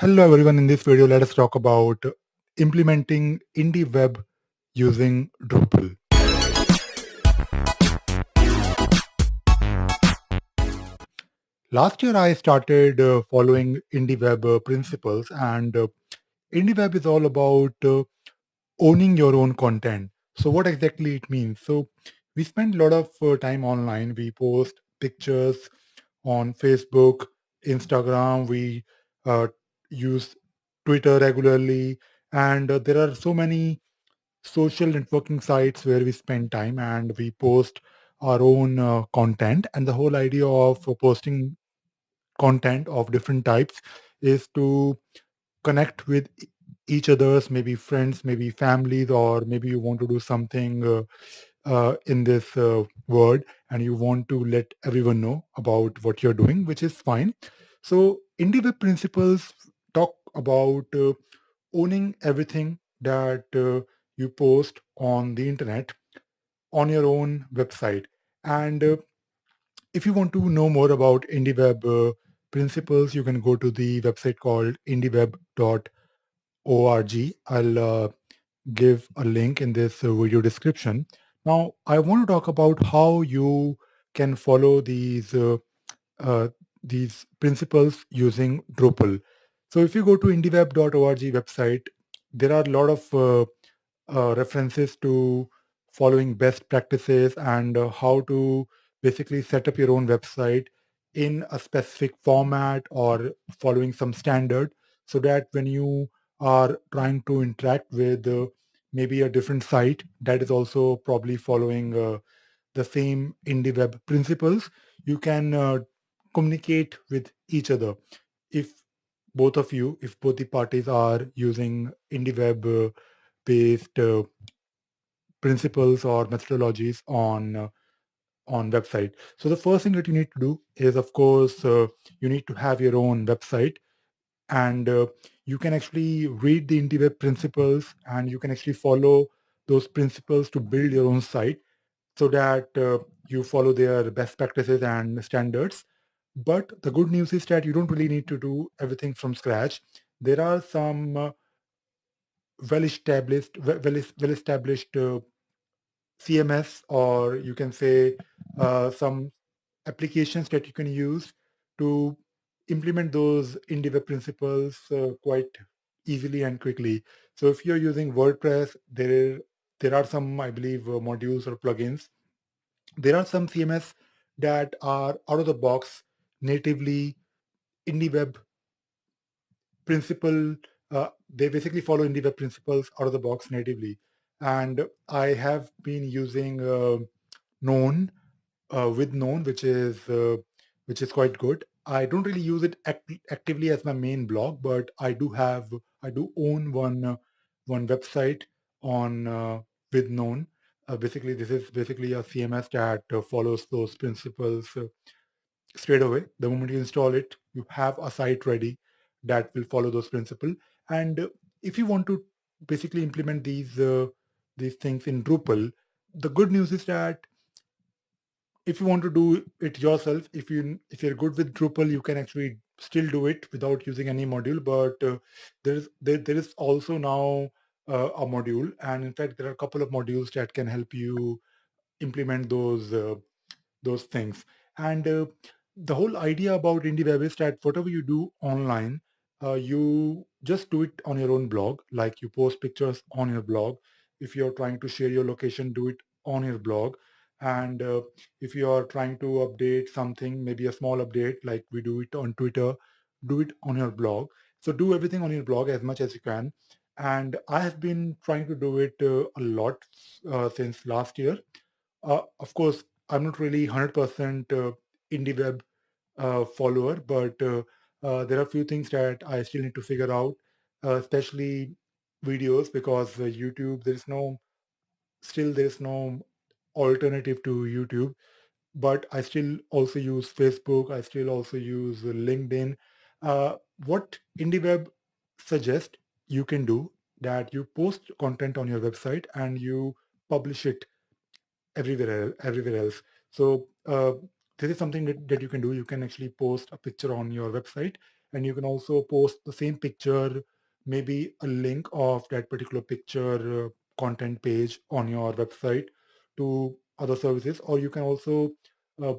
Hello everyone, in this video let us talk about implementing IndieWeb using Drupal. Last year I started following IndieWeb principles, and IndieWeb is all about owning your own content. So what exactly it means? So we spend a lot of time online. We post pictures on Facebook, Instagram. We uh, use Twitter regularly, and there are so many social networking sites where we spend time and we post our own content. And the whole idea of posting content of different types is to connect with each other's, maybe friends, maybe families, or maybe you want to do something in this world and you want to let everyone know about what you're doing, which is fine. So IndieWeb principles talk about owning everything that you post on the internet on your own website. And if you want to know more about IndieWeb principles, you can go to the website called indieweb.org. I'll give a link in this video description. Now, I want to talk about how you can follow uh, these principles using Drupal. So if you go to indieweb.org website, there are a lot of references to following best practices and how to basically set up your own website in a specific format or following some standard, so that when you are trying to interact with maybe a different site that is also probably following the same IndieWeb principles, you can communicate with each other. If if both the parties are using IndieWeb based principles or methodologies on website. So the first thing that you need to do is, of course, you need to have your own website, and you can actually read the IndieWeb principles, and you can actually follow those principles to build your own site, so that you follow their best practices and standards. But the good news is that you don't really need to do everything from scratch. There are some well established CMS, or you can say some applications that you can use to implement those IndieWeb principles quite easily and quickly. So if you're using WordPress, there are some, I believe, modules or plugins. There are some CMS that are out of the box natively IndieWeb principle. They basically follow IndieWeb principles out of the box natively. And I have been using Known with Known, which is quite good. I don't really use it actively as my main blog, but I do own one website on with Known. Basically, this is basically a CMS that follows those principles straight away. The moment you install it, you have a site ready that will follow those principles. And if you want to basically implement these things in Drupal, the good news is that if you want to do it yourself, if you're good with Drupal, you can actually still do it without using any module. But there is also now a module, and in fact, there are a couple of modules that can help you implement those things. And the whole idea about IndieWeb is that whatever you do online, you just do it on your own blog. Like you post pictures on your blog. If you're trying to share your location, do it on your blog. And if you are trying to update something, maybe a small update, like we do it on Twitter, do it on your blog. So do everything on your blog as much as you can. And I have been trying to do it a lot since last year. Of course, I'm not really 100% IndieWeb follower, but there are a few things that I still need to figure out, especially videos, because YouTube, there's no alternative to YouTube. But I still also use Facebook. I still also use LinkedIn. What IndieWeb suggests you can do, that you post content on your website and you publish it everywhere else. So this is something that you can do. You can actually post a picture on your website, and you can also post the same picture, maybe a link of that particular picture content page on your website to other services, or you can also uh,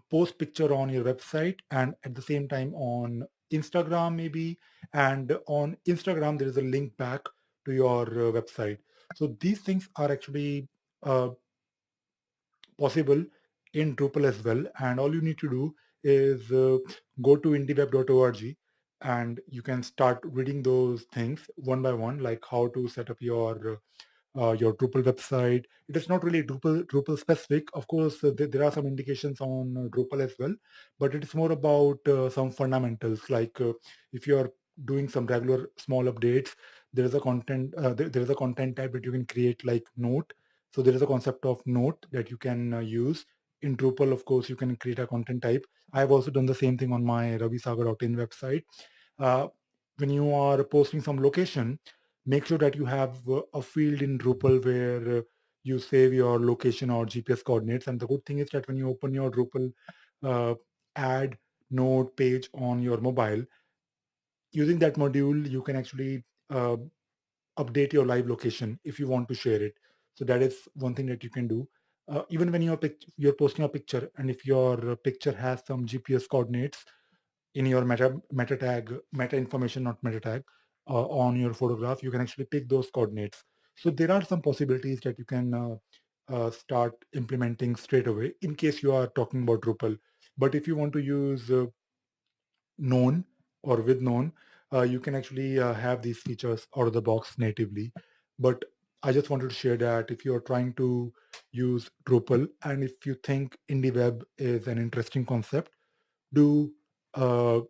post picture on your website and at the same time on Instagram maybe, and on Instagram there is a link back to your website. So these things are actually uh, possible in Drupal as well, and all you need to do is go to IndieWeb.org, and you can start reading those things one by one, like how to set up your Drupal website. It is not really Drupal specific. Of course, there are some indications on Drupal as well, but it is more about some fundamentals. Like if you are doing some regular small updates, there is a content type that you can create, like note. So there is a concept of note that you can use in Drupal. Of course, you can create a content type. I have also done the same thing on my ravisagar.in website. Uh, when you are posting some location, make sure that you have a field in Drupal where you save your location or GPS coordinates. And the good thing is that when you open your Drupal uh, add node page on your mobile, using that module, you can actually update your live location if you want to share it. So that is one thing that you can do. Even when you're posting a picture, and if your picture has some GPS coordinates, in your meta tag, meta information, not meta tag, on your photograph, you can actually pick those coordinates. So there are some possibilities that you can start implementing straight away in case you are talking about Drupal. But if you want to use known or with known, you can actually have these features out of the box natively. But I just wanted to share that if you're trying to use Drupal and if you think IndieWeb is an interesting concept, do uh,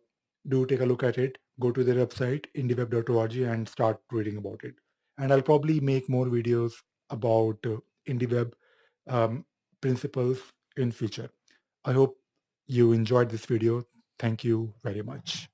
do take a look at it. Go to their website, indieweb.org, and start reading about it. And I'll probably make more videos about IndieWeb um, principles in future. I hope you enjoyed this video. Thank you very much.